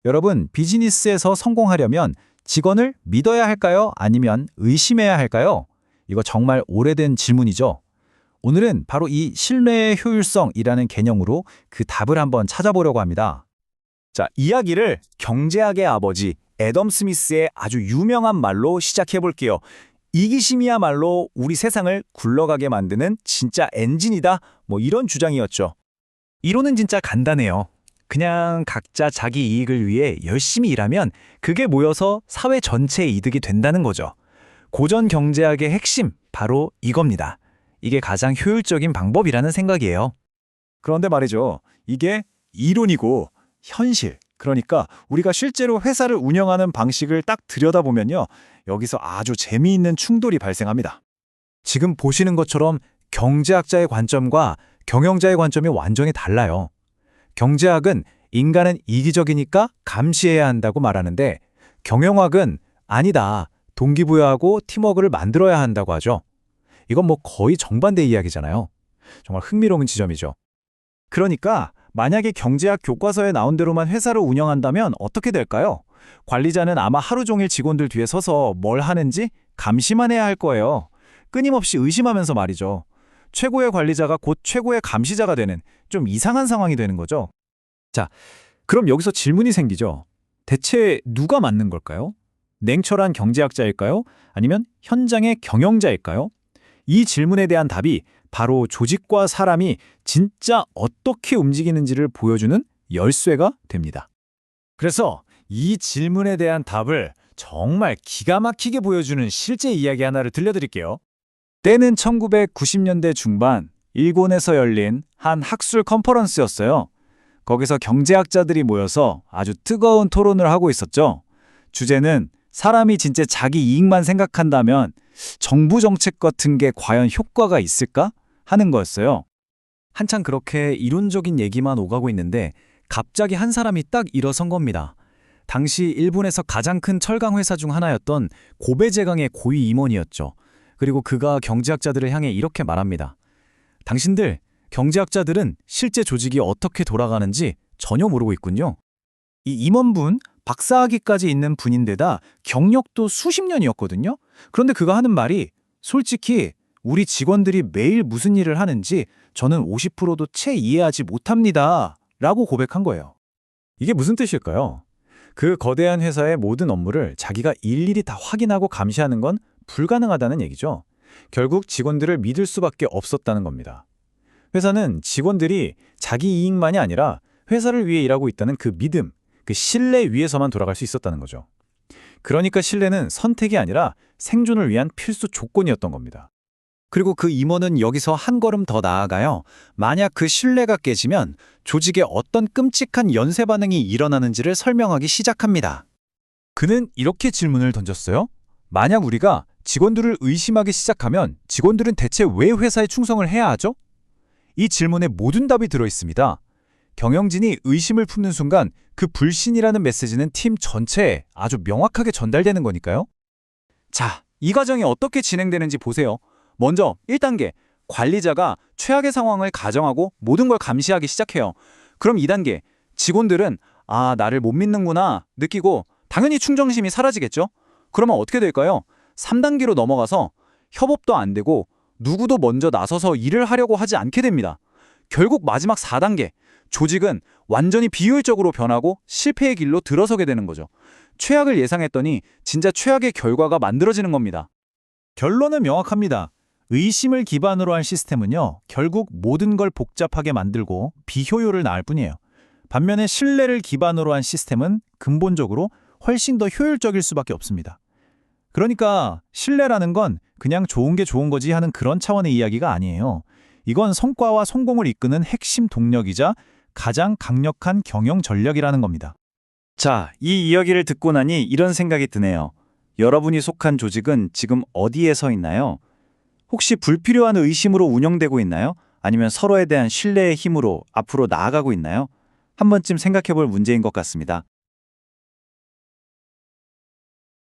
여러분, 비즈니스에서 성공하려면 직원을 믿어야 할까요? 아니면 의심해야 할까요? 이거 정말 오래된 질문이죠. 오늘은 바로 이 신뢰의 효율성이라는 개념으로 그 답을 한번 찾아보려고 합니다. 자, 이야기를 경제학의 아버지 애덤 스미스의 아주 유명한 말로 시작해 볼게요. 이기심이야말로 우리 세상을 굴러가게 만드는 진짜 엔진이다. 이런 주장이었죠. 이론은 진짜 간단해요. 그냥 각자 자기 이익을 위해 열심히 일하면 그게 모여서 사회 전체의 이득이 된다는 거죠. 고전 경제학의 핵심, 바로 이겁니다. 이게 가장 효율적인 방법이라는 생각이에요. 그런데 말이죠. 이게 이론이고 현실, 그러니까 우리가 실제로 회사를 운영하는 방식을 딱 들여다보면요. 여기서 아주 재미있는 충돌이 발생합니다. 지금 보시는 것처럼 경제학자의 관점과 경영자의 관점이 완전히 달라요. 경제학은 인간은 이기적이니까 감시해야 한다고 말하는데 경영학은 아니다, 동기부여하고 팀워크를 만들어야 한다고 하죠. 이건 거의 정반대 이야기잖아요. 정말 흥미로운 지점이죠. 그러니까 만약에 경제학 교과서에 나온 대로만 회사를 운영한다면 어떻게 될까요? 관리자는 아마 하루 종일 직원들 뒤에 서서 뭘 하는지 감시만 해야 할 거예요. 끊임없이 의심하면서 말이죠. 최고의 관리자가 곧 최고의 감시자가 되는 좀 이상한 상황이 되는 거죠. 자, 그럼 여기서 질문이 생기죠. 대체 누가 맞는 걸까요? 냉철한 경제학자일까요? 아니면 현장의 경영자일까요? 이 질문에 대한 답이 바로 조직과 사람이 진짜 어떻게 움직이는지를 보여주는 열쇠가 됩니다. 그래서 이 질문에 대한 답을 정말 기가 막히게 보여주는 실제 이야기 하나를 들려드릴게요. 때는 1990년대 중반 일본에서 열린 한 학술 컨퍼런스였어요. 거기서 경제학자들이 모여서 아주 뜨거운 토론을 하고 있었죠. 주제는 사람이 진짜 자기 이익만 생각한다면 정부 정책 같은 게 과연 효과가 있을까? 하는 거였어요. 한창 그렇게 이론적인 얘기만 오가고 있는데 갑자기 한 사람이 딱 일어선 겁니다. 당시 일본에서 가장 큰 철강 회사 중 하나였던 고베제강의 고위 임원이었죠. 그리고 그가 경제학자들을 향해 이렇게 말합니다. 당신들, 경제학자들은 실제 조직이 어떻게 돌아가는지 전혀 모르고 있군요. 이 임원분, 박사학위까지 있는 분인데다 경력도 수십 년이었거든요. 그런데 그가 하는 말이 솔직히 우리 직원들이 매일 무슨 일을 하는지 저는 50%도 채 이해하지 못합니다. 라고 고백한 거예요. 이게 무슨 뜻일까요? 그 거대한 회사의 모든 업무를 자기가 일일이 다 확인하고 감시하는 건 불가능하다는 얘기죠. 결국 직원들을 믿을 수밖에 없었다는 겁니다. 회사는 직원들이 자기 이익만이 아니라 회사를 위해 일하고 있다는 그 믿음, 그 신뢰 위에서만 돌아갈 수 있었다는 거죠. 그러니까 신뢰는 선택이 아니라 생존을 위한 필수 조건이었던 겁니다. 그리고 그 임원은 여기서 한 걸음 더 나아가요. 만약 그 신뢰가 깨지면 조직에 어떤 끔찍한 연쇄 반응이 일어나는지를 설명하기 시작합니다. 그는 이렇게 질문을 던졌어요. 만약 우리가 직원들을 의심하기 시작하면 직원들은 대체 왜 회사에 충성을 해야 하죠? 이 질문에 모든 답이 들어있습니다. 경영진이 의심을 품는 순간 그 불신이라는 메시지는 팀 전체에 아주 명확하게 전달되는 거니까요. 자, 이 과정이 어떻게 진행되는지 보세요. 먼저 1단계, 관리자가 최악의 상황을 가정하고 모든 걸 감시하기 시작해요. 그럼 2단계, 직원들은 아, 나를 못 믿는구나 느끼고 당연히 충정심이 사라지겠죠? 그러면 어떻게 될까요? 3단계로 넘어가서 협업도 안 되고 누구도 먼저 나서서 일을 하려고 하지 않게 됩니다. 결국 마지막 4단계, 조직은 완전히 비효율적으로 변하고 실패의 길로 들어서게 되는 거죠. 최악을 예상했더니 진짜 최악의 결과가 만들어지는 겁니다. 결론은 명확합니다. 의심을 기반으로 한 시스템은요, 결국 모든 걸 복잡하게 만들고 비효율을 낳을 뿐이에요. 반면에 신뢰를 기반으로 한 시스템은 근본적으로 훨씬 더 효율적일 수밖에 없습니다. 그러니까 신뢰라는 건 그냥 좋은 게 좋은 거지 하는 그런 차원의 이야기가 아니에요. 이건 성과와 성공을 이끄는 핵심 동력이자 가장 강력한 경영 전략이라는 겁니다. 자, 이 이야기를 듣고 나니 이런 생각이 드네요. 여러분이 속한 조직은 지금 어디에 서 있나요? 혹시 불필요한 의심으로 운영되고 있나요? 아니면 서로에 대한 신뢰의 힘으로 앞으로 나아가고 있나요? 한 번쯤 생각해 볼 문제인 것 같습니다.